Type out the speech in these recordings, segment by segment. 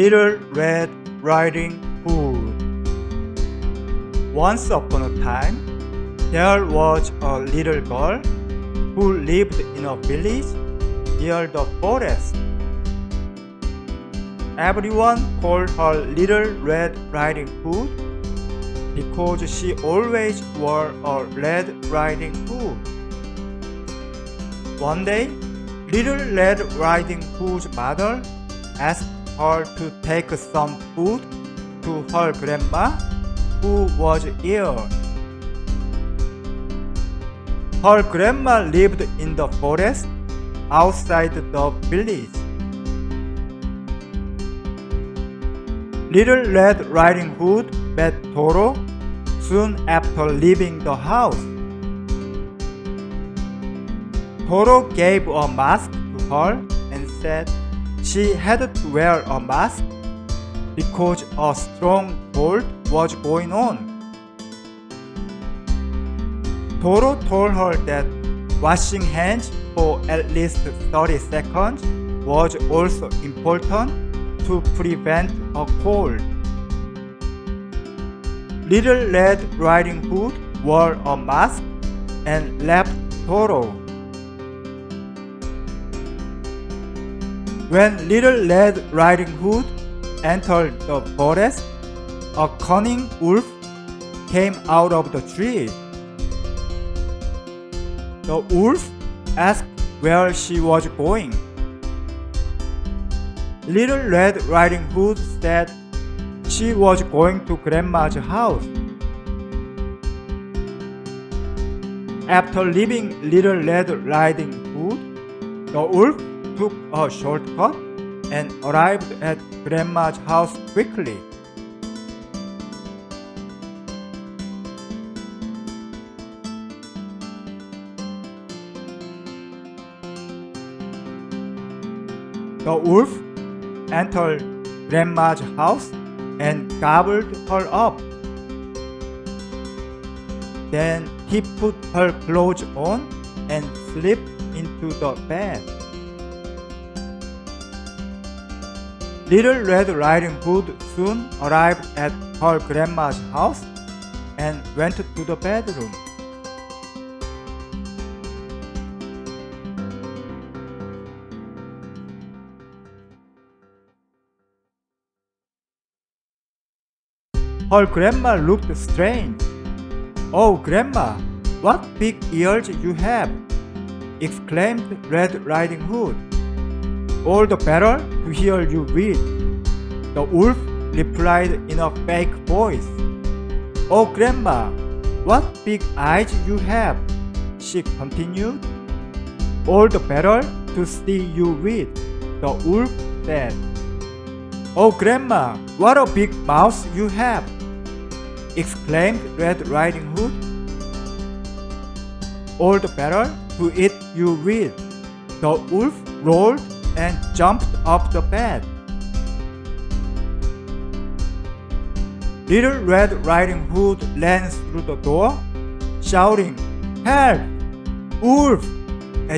Little Red Riding Hood. Once upon a time, there was a little girl who lived in a village near the forest. Everyone called her Little Red Riding Hood because she always wore a red riding hood. One day, Little Red Riding Hood's mother asked her to take some food to her grandma, who was ill. Her grandma lived in the forest outside the village. Little Red Riding Hood met Toro soon after leaving the house. Toro gave a mask to her and said she had to wear a mask because a strong cold was going on. Toro told her that washing hands for at least 30 seconds was also important to prevent a cold. Little Red Riding Hood wore a mask and left Toro. When Little Red Riding Hood entered the forest, a cunning wolf came out of the tree. The wolf asked where she was going. Little Red Riding Hood said she was going to Grandma's house. After leaving Little Red Riding Hood, the wolf took a shortcut and arrived at Grandma's house quickly. The wolf entered Grandma's house and gobbled her up. Then he put her clothes on and slipped into the bed. Little Red Riding Hood soon arrived at her grandma's house and went to the bedroom. Her grandma looked strange. "Oh, Grandma, what big ears you have!" exclaimed Red Riding Hood. "All the better to hear you read," the wolf replied in a fake voice. "Oh, Grandma, what big eyes you have!" she continued. "All the better to see you read," the wolf said. "Oh, Grandma, what a big mouth you have!" exclaimed Red Riding Hood. "All the better to eat you read," the wolf roared and jumped off the bed. Little Red Riding Hood ran through the door, shouting, "Help! Wolf!"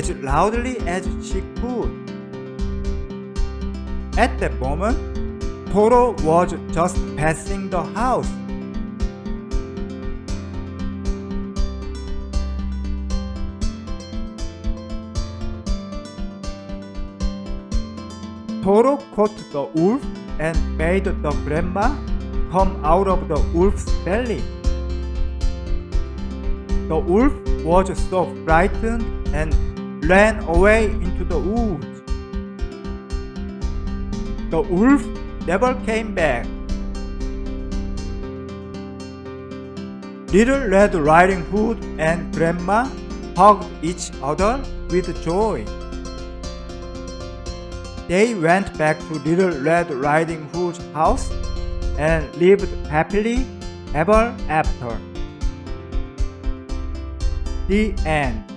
as loudly as she could. At that moment, Toro was just passing the house. Toro caught the wolf and made the grandma come out of the wolf's belly. The wolf was so frightened and ran away into the woods. The wolf never came back. Little Red Riding Hood and Grandma hugged each other with joy. They went back to Little Red Riding Hood's house and lived happily ever after. The end.